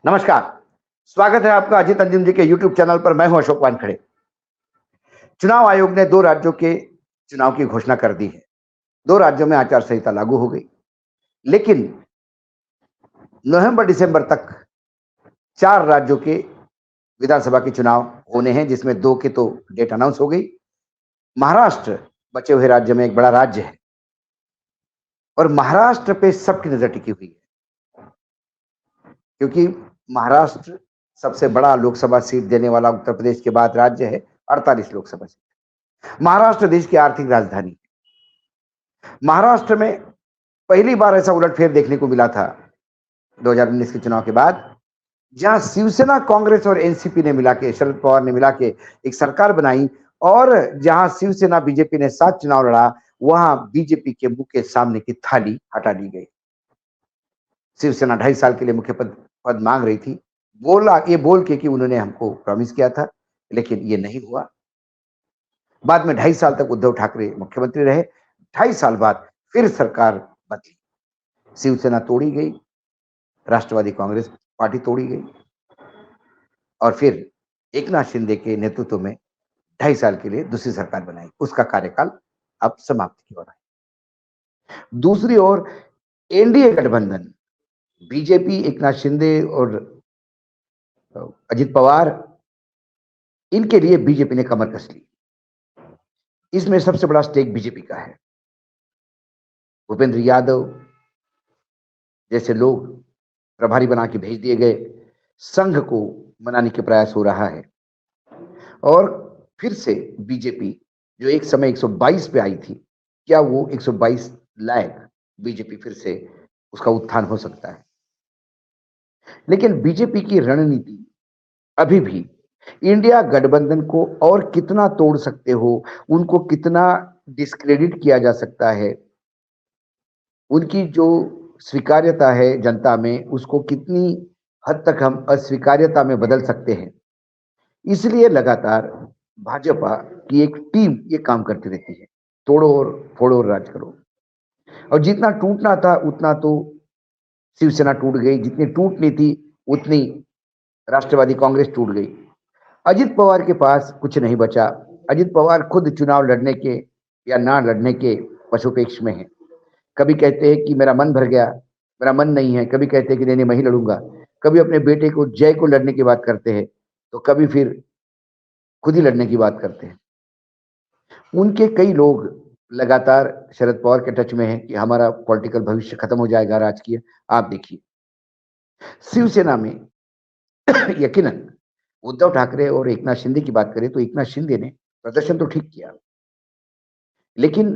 नमस्कार, स्वागत है आपका अजीत अंजुम जी के यूट्यूब चैनल पर। मैं हूं अशोक वानखेड़े। चुनाव आयोग ने 2 राज्यों के चुनाव की घोषणा कर दी है। 2 राज्यों में आचार संहिता लागू हो गई, लेकिन नवंबर-दिसंबर तक 4 राज्यों के विधानसभा के चुनाव होने हैं, जिसमें 2 की तो डेट अनाउंस हो गई। महाराष्ट्र बचे हुए राज्य में एक बड़ा राज्य है और महाराष्ट्र पे सबकी नजर टिकी हुई है, क्योंकि महाराष्ट्र सबसे बड़ा लोकसभा सीट देने वाला उत्तर प्रदेश के बाद राज्य है। 48 लोकसभा सीट। महाराष्ट्र देश की आर्थिक राजधानी है। महाराष्ट्र में पहली बार ऐसा उलटफेर देखने को मिला था 2019 के चुनाव के बाद, जहां शिवसेना, कांग्रेस और एनसीपी ने मिला के, शरद पवार ने मिला के एक सरकार बनाई, और जहां शिवसेना बीजेपी ने साथ चुनाव लड़ा, वहां बीजेपी के मुंह के सामने की थाली हटा दी गई। शिवसेना 2.5 साल के लिए मुख्य पद मांग रही थी, ये बोल के कि उन्होंने हमको प्रॉमिस किया था, लेकिन ये नहीं हुआ। बाद में 2.5 साल तक उद्धव ठाकरे मुख्यमंत्री रहे। 2.5 साल बाद फिर सरकार बदली, शिवसेना तोड़ी गई, राष्ट्रवादी कांग्रेस पार्टी तोड़ी गई, और फिर एकनाथ शिंदे के नेतृत्व में 2.5 साल के लिए दूसरी सरकार बनाई। उसका कार्यकाल अब समाप्ति की ओर है। दूसरी ओर एनडीए गठबंधन, बीजेपी, एकनाथ शिंदे और अजित पवार, इनके लिए बीजेपी ने कमर कस ली। इसमें सबसे बड़ा स्टेक बीजेपी का है। भूपेंद्र यादव जैसे लोग प्रभारी बना के भेज दिए गए। संघ को मनाने के प्रयास हो रहा है, और फिर से बीजेपी, जो एक समय 122 पे आई थी, क्या वो 122 लायक बीजेपी फिर से उसका उत्थान हो सकता है? लेकिन बीजेपी की रणनीति अभी भी इंडिया गठबंधन को और कितना तोड़ सकते हो, उनको कितना डिस्क्रेडिट किया जा सकता है, उनकी जो स्वीकार्यता है जनता में, उसको कितनी हद तक हम अस्वीकार्यता में बदल सकते हैं। इसलिए लगातार भाजपा की एक टीम ये काम करती रहती है, तोड़ो और फोड़ो और राज करो। और जितना टूटना था उतना तो शिवसेना टूट गई, जितनी टूटनी थी उतनी राष्ट्रवादी कांग्रेस टूट गई। अजित पवार के पास कुछ नहीं बचा। अजित पवार खुद चुनाव लड़ने के या ना लड़ने के पशुपेक्ष में है। कभी कहते हैं कि मेरा मन भर गया, मेरा मन नहीं है, कभी कहते हैं कि नहीं मैं ही लड़ूंगा, कभी अपने बेटे को जय को लड़ने की बात करते हैं, तो कभी फिर खुद ही लड़ने की बात करते हैं। उनके कई लोग लगातार शरद पवार के टच में हैं कि हमारा पॉलिटिकल भविष्य खत्म हो जाएगा राजकीय। आप देखिए शिवसेना में यकीनन उद्धव ठाकरे और एकनाथ शिंदे की बात करें तो एकनाथ शिंदे ने प्रदर्शन तो ठीक किया, लेकिन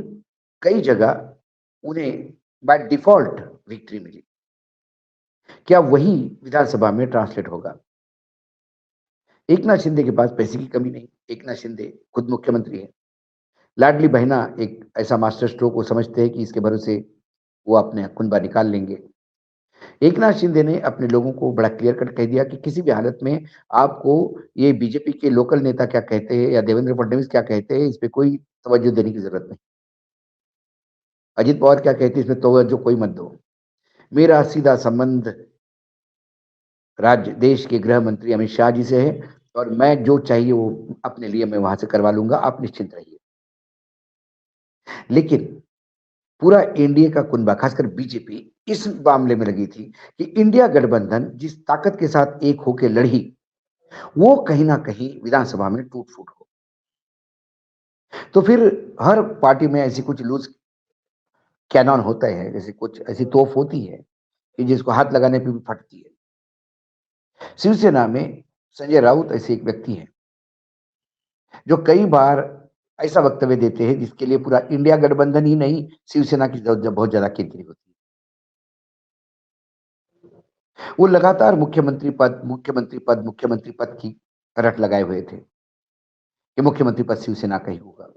कई जगह उन्हें बाय डिफॉल्ट विक्ट्री मिली। क्या वही विधानसभा में ट्रांसलेट होगा? एकनाथ शिंदे के पास पैसे की कमी नहीं। एकनाथ शिंदे खुद मुख्यमंत्री है। लाडली बहना एक ऐसा मास्टर स्ट्रोक वो समझते हैं कि इसके भरोसे वो अपने कुनबा निकाल लेंगे। एकनाथ शिंदे ने अपने लोगों को बड़ा क्लियर कट कह दिया कि किसी भी हालत में आपको ये बीजेपी के लोकल नेता क्या कहते हैं या देवेंद्र फडणवीस क्या कहते हैं, इस पे कोई तवज्जो देने की जरूरत नहीं। अजित पवार क्या कहते हैं, इसमें तवज्जो कोई मत दो। मेरा सीधा संबंध राज्य देश के गृह मंत्री अमित शाह जी से है, और मैं जो चाहिए वो अपने लिए मैं वहां से करवा लूंगा, आप निश्चिंत रहिए। लेकिन पूरा एनडीए का कुनबा, खासकर बीजेपी, इस मामले में लगी थी कि इंडिया गठबंधन जिस ताकत के साथ एक होकर लड़ी, वो कहीं ना कहीं विधानसभा में टूट फूट हो। तो फिर हर पार्टी में ऐसी कुछ लूज कैनन होता है, जैसे कुछ ऐसी तोप होती है कि जिसको हाथ लगाने पे भी फटती है। शिवसेना में संजय राउत ऐसे एक व्यक्ति हैं जो कई बार ऐसा वक्तव्य देते हैं जिसके लिए पूरा इंडिया गठबंधन ही नहीं, शिवसेना की बहुत ज्यादा केंद्रीय होती है। वो लगातार मुख्यमंत्री पद की रट लगाए हुए थे कि मुख्यमंत्री पद शिवसेना का ही होगा।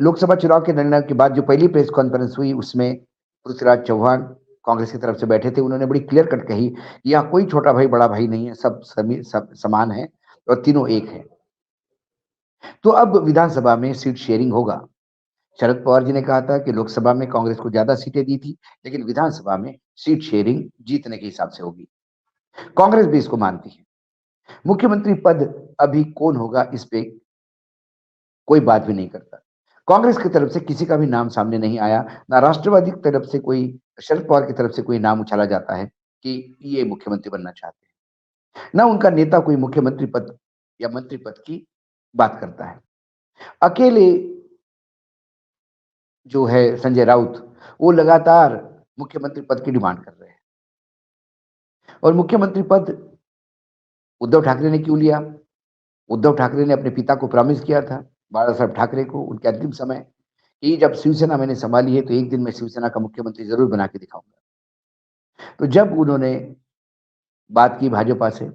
लोकसभा चुनाव के निर्णय के बाद जो पहली प्रेस कॉन्फ्रेंस हुई, उसमें पृथ्वीराज चौहान कांग्रेस की तरफ से बैठे थे। उन्होंने बड़ी क्लियर कट कही, यहाँ कोई छोटा भाई बड़ा भाई नहीं है, सब समान है और तीनों एक है। तो अब विधानसभा में सीट शेयरिंग होगा। शरद पवार जी ने कहा था कि लोकसभा में कांग्रेस को ज्यादा सीटें दी थी, लेकिन विधानसभा में सीट शेयरिंग जीतने के हिसाब से होगी। कांग्रेस भी इसको मानती है। मुख्यमंत्री पद अभी कौन होगा इस पे कोई बात भी नहीं करता। कांग्रेस की तरफ से किसी का भी नाम सामने नहीं आया, ना राष्ट्रवादी की तरफ से कोई, शरद पवार की तरफ से कोई नाम उछाला जाता है कि ये मुख्यमंत्री बनना चाहते हैं। ना उनका नेता कोई मुख्यमंत्री पद या मंत्री पद की बात करता है। अकेले जो है संजय राउत, वो लगातार मुख्यमंत्री पद की डिमांड कर रहे हैं। और मुख्यमंत्री पद उद्धव ठाकरे ने क्यों लिया? उद्धव ठाकरे ने अपने पिता को प्रॉमिस किया था, बाला साहब ठाकरे को, उनके अंतिम समय, कि जब शिवसेना मैंने संभाली है तो एक दिन मैं शिवसेना का मुख्यमंत्री जरूर बना के दिखाऊंगा। तो जब उन्होंने बात की भाजपा से,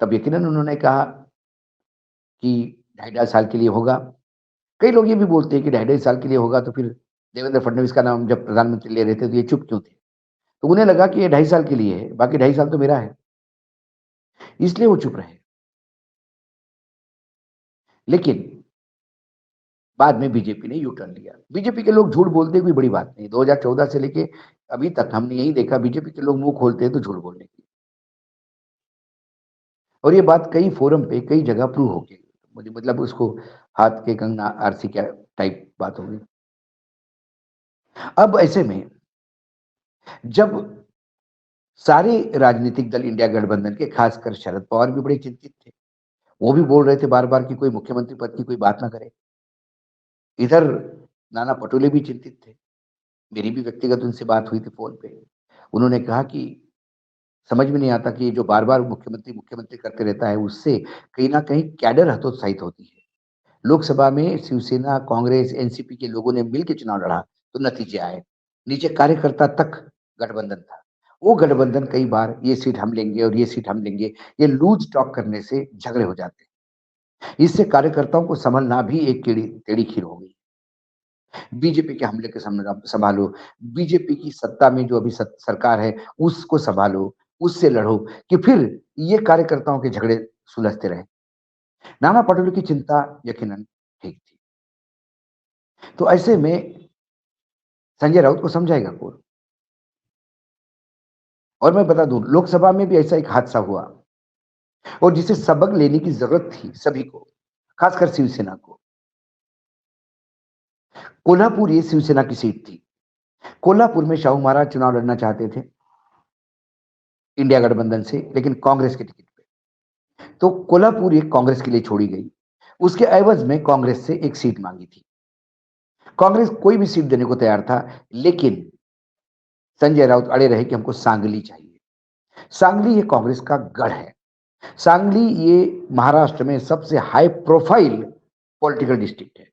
तब यकीनन उन्होंने कहा कि ढाई ढाई साल के लिए होगा। कई लोग ये भी बोलते हैं कि ढाई ढाई साल के लिए होगा तो फिर देवेंद्र फडणवीस का नाम जब प्रधानमंत्री ले रहे थे तो ये चुप क्यों थे? तो उन्हें लगा कि ये ढाई साल के लिए है, बाकी ढाई साल तो मेरा है, इसलिए वो चुप रहे। लेकिन बाद में बीजेपी ने यू टर्न लिया। बीजेपी के लोग झूठ बोलते कोई बड़ी बात नहीं। 2014 से लेके अभी तक हमने यही देखा, बीजेपी के लोग मुंह खोलते हैं तो झूठ बोलने की। और ये बात कई फोरम पे कई जगह प्रूव हो गई। मुझे मतलब उसको हाथ के कंगना आरसी क्या टाइप बात हो गई। अब ऐसे में जब सारे राजनीतिक दल इंडिया गठबंधन के, खासकर शरद पवार भी बड़े चिंतित थे, वो भी बोल रहे थे बार बार कि कोई मुख्यमंत्री पद की कोई बात ना करे। इधर नाना पटोले भी चिंतित थे। मेरी भी व्यक्तिगत उनसे बात हुई थी फोन पे। उन्होंने कहा कि समझ में नहीं आता कि ये जो बार बार मुख्यमंत्री मुख्यमंत्री करते रहता है, उससे कहीं ना कहीं कैडर हतोत्साहित होती है। लोकसभा में शिवसेना, कांग्रेस, एनसीपी के लोगों ने मिलकर चुनाव लड़ा तो नतीजे आए। नीचे कार्यकर्ता तक गठबंधन था। वो गठबंधन कई बार ये सीट हम लेंगे और ये सीट हम लेंगे, ये लूज टॉक करने से झगड़े हो जाते हैं। इससे कार्यकर्ताओं को संभलना भी एक टेढ़ी खीर हो गई। बीजेपी के हमले के संभालो, बीजेपी की सत्ता में जो अभी सरकार है उसको संभालो, उससे लड़ो, कि फिर ये कार्यकर्ताओं के झगड़े सुलझते रहे। नाना पटोले की चिंता यकीनन ठीक थी। तो ऐसे में संजय राउत को समझाएगा कौन? और मैं बता दूं, लोकसभा में भी ऐसा एक हादसा हुआ और जिसे सबक लेने की जरूरत थी सभी को, खासकर शिवसेना को। कोल्हापुर ये शिवसेना की सीट थी। कोल्हापुर में शाहू महाराज चुनाव लड़ना चाहते थे इंडिया गठबंधन से, लेकिन कांग्रेस के टिकट पे। तो कोल्हापुर एक कांग्रेस के लिए छोड़ी गई। उसके एवज में कांग्रेस से एक सीट मांगी थी। कांग्रेस कोई भी सीट देने को तैयार था, लेकिन संजय राउत अड़े रहे कि हमको सांगली चाहिए। सांगली ये कांग्रेस का गढ़ है। सांगली ये महाराष्ट्र में सबसे हाई प्रोफाइल पॉलिटिकल डिस्ट्रिक्ट है,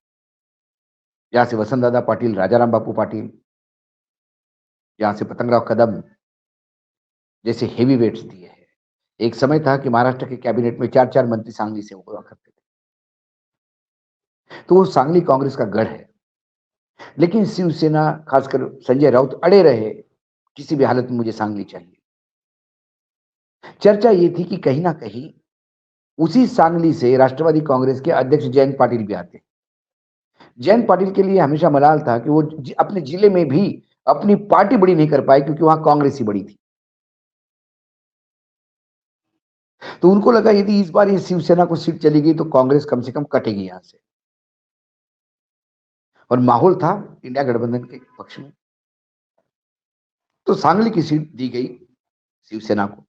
जहां से वसंतदादा पाटिल, राजाराम बापू पाटिल, जहां से पतंगराव कदम जैसे हेवी वेट्स दिए हैं। एक समय था कि महाराष्ट्र के कैबिनेट में चार चार मंत्री सांगली से हुआ करते थे। तो वो सांगली कांग्रेस का गढ़ है। लेकिन शिवसेना, खासकर संजय राउत अड़े रहे, किसी भी हालत में मुझे सांगली चाहिए। चर्चा ये थी कि कहीं ना कहीं उसी सांगली से राष्ट्रवादी कांग्रेस के अध्यक्ष जयंत पाटिल भी आते। जयंत पाटिल के लिए हमेशा मलाल था कि वो अपने जिले में भी अपनी पार्टी बड़ी नहीं कर पाए, क्योंकि वहां कांग्रेस ही बड़ी थी। तो उनको लगा यदि इस बार ये शिवसेना को सीट चली गई तो कांग्रेस कम से कम कटेगी यहां से। और माहौल था इंडिया गठबंधन के पक्ष में। तो सांगली की सीट दी गई शिवसेना को।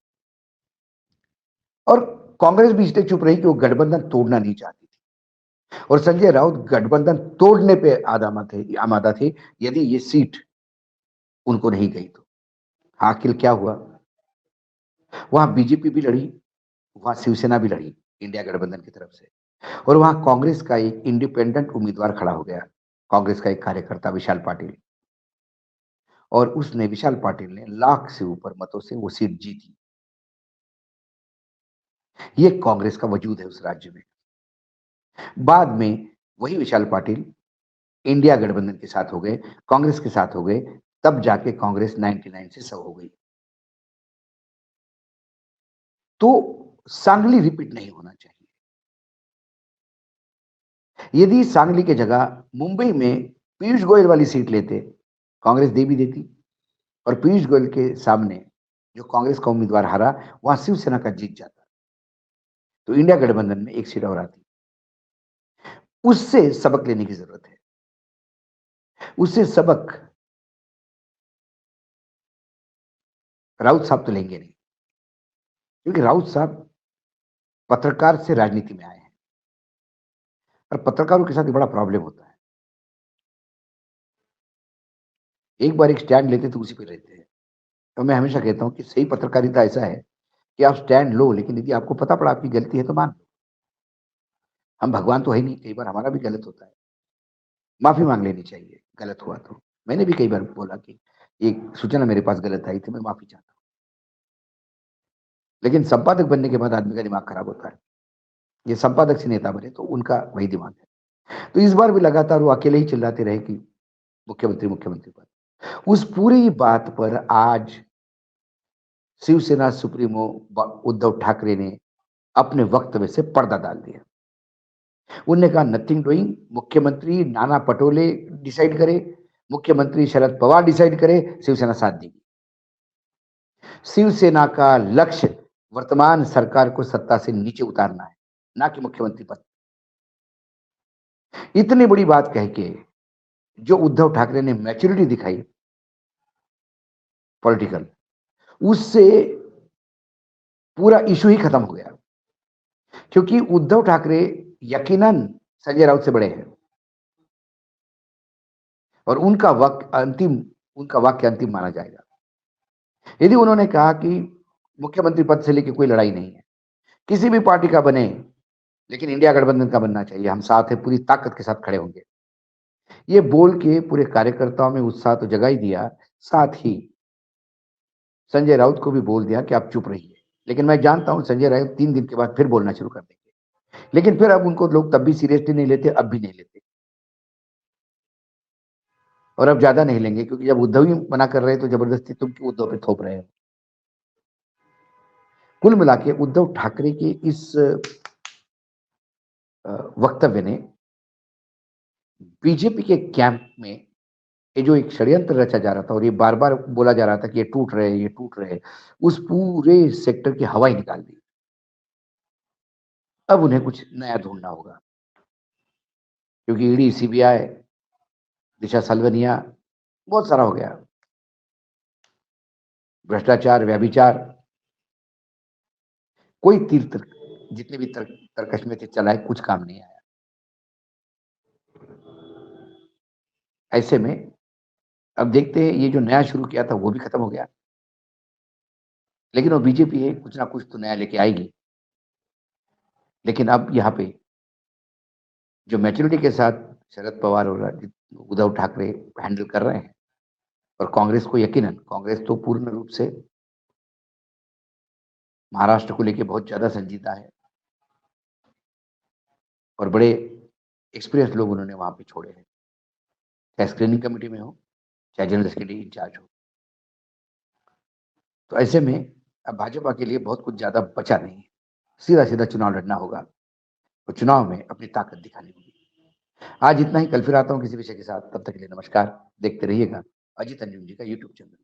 और कांग्रेस भी इसलिए चुप रही कि वो गठबंधन तोड़ना नहीं चाहती थी। और संजय राउत गठबंधन तोड़ने पे आमादा थे यदि ये सीट उनको नहीं गई तो। आखिर क्या हुआ? वहां बीजेपी भी लड़ी, वहां शिवसेना भी लड़ी इंडिया गठबंधन की तरफ से। और वहां कांग्रेस का एक इंडिपेंडेंट उम्मीदवार खड़ा हो गया, कांग्रेस का एक कार्यकर्ता विशाल पाटिल। और उसने, विशाल पाटिल ने लाख से ऊपर मतों से वो सीट जीती। ये कांग्रेस का वजूद है उस राज्य में। बाद में वही विशाल पाटिल इंडिया गठबंधन के साथ हो गए, कांग्रेस के साथ हो गए। तब जाके कांग्रेस 99 से 100 हो गई। तो सांगली रिपीट नहीं होना चाहिए। यदि सांगली के जगह मुंबई में पीयूष गोयल वाली सीट लेते, कांग्रेस दे भी देती। और पीयूष गोयल के सामने जो कांग्रेस का उम्मीदवार हारा, वहां शिवसेना का जीत जाता, तो इंडिया गठबंधन में एक सीट और आती। उससे सबक लेने की जरूरत है। उससे सबक राउत साहब तो लेंगे नहीं, क्योंकि राउत साहब पत्रकार से राजनीति में आए हैं और पत्रकारों के साथ बड़ा प्रॉब्लम होता है। एक बार एक स्टैंड लेते तो उसी पे रहते हैं। तो मैं हमेशा कहता हूं कि सही पत्रकारिता ऐसा है कि आप स्टैंड लो, लेकिन यदि आपको पता पड़ा आपकी गलती है तो मान लो। हम भगवान तो है नहीं, कई बार हमारा भी गलत होता है, माफी मांग लेनी चाहिए गलत हुआ तो। मैंने भी कई बार बोला कि एक सूचना मेरे पास गलत आई थी, मैं माफी चाहता हूँ। लेकिन संपादक बनने के बाद आदमी का दिमाग खराब होता है। ये संपादक से नेता बने तो उनका वही दिमाग है। तो इस बार भी लगातार वो अकेले ही चिल्लाते रहे कि मुख्यमंत्री मुख्यमंत्री पर। उस पूरी बात पर आज शिवसेना सुप्रीमो उद्धव ठाकरे ने अपने वक्तव्य से पर्दा डाल दिया। उन्होंने कहा नथिंग डूइंग, मुख्यमंत्री नाना पटोले डिसाइड करे, मुख्यमंत्री शरद पवार डिसाइड करे, शिवसेना साथ देगी। शिवसेना का लक्ष्य वर्तमान सरकार को सत्ता से नीचे उतारना है, ना कि मुख्यमंत्री पद। इतनी बड़ी बात कह के जो उद्धव ठाकरे ने मैच्योरिटी दिखाई पॉलिटिकल, उससे पूरा इशू ही खत्म हो गया। क्योंकि उद्धव ठाकरे यकीनन संजय राउत से बड़े हैं और उनका वाक्य अंतिम माना जाएगा। यदि उन्होंने कहा कि मुख्यमंत्री पद से लेकर कोई लड़ाई नहीं है, किसी भी पार्टी का बने, लेकिन इंडिया गठबंधन का बनना चाहिए, हम साथ हैं, पूरी ताकत के साथ खड़े होंगे, ये बोल के पूरे कार्यकर्ताओं में उत्साह तो जगा ही दिया, साथ ही संजय राउत को भी बोल दिया कि आप चुप रहिए। लेकिन मैं जानता हूं संजय राउत 3 दिन के बाद फिर बोलना शुरू कर देंगे, लेकिन फिर अब उनको लोग तब भी सीरियसली नहीं लेते, अब भी नहीं लेते और अब ज्यादा नहीं लेंगे, क्योंकि जब उद्धव ही मना कर रहे हैं तो जबरदस्ती तुम क्यों उद्धव पे थोप रहे हो। कुल मिला के उद्धव ठाकरे के इस वक्तव्य ने बीजेपी के कैंप में ये जो एक षड्यंत्र रचा जा रहा था और ये बार बार बोला जा रहा था कि ये टूट रहे ये टूट रहे, उस पूरे सेक्टर की हवा ही निकाल दी। अब उन्हें कुछ नया ढूंढना होगा, क्योंकि ईडी सीबीआई दिशा सलवनिया बहुत सारा हो गया, भ्रष्टाचार व्यभिचार, कोई तीर जितने भी तरकश में थे चलाए, कुछ काम नहीं आया। ऐसे में अब देखते हैं, ये जो नया शुरू किया था वो भी खत्म हो गया, लेकिन वो बीजेपी है, कुछ ना कुछ तो नया लेके आएगी। लेकिन अब यहाँ पे जो मैच्योरिटी के साथ शरद पवार और उद्धव ठाकरे हैंडल कर रहे हैं, और कांग्रेस को यकीनन, कांग्रेस तो पूर्ण रूप से महाराष्ट्र को लेकर बहुत ज्यादा संजीदा है और बड़े एक्सपीरियंस लोग उन्होंने वहां पे छोड़े हैं, चाहे स्क्रीनिंग कमेटी में हो, चाहे जनरल सेक्रेटरी इंचार्ज हो। तो ऐसे में अब भाजपा के लिए बहुत कुछ ज्यादा बचा नहीं है, सीधा सीधा चुनाव लड़ना होगा और चुनाव में अपनी ताकत दिखानी होगी। आज इतना ही, कल फिर आता हूँ किसी विषय के साथ, तब तक के लिए नमस्कार। देखते रहिएगा अजीत अंजुम जी का यूट्यूब चैनल।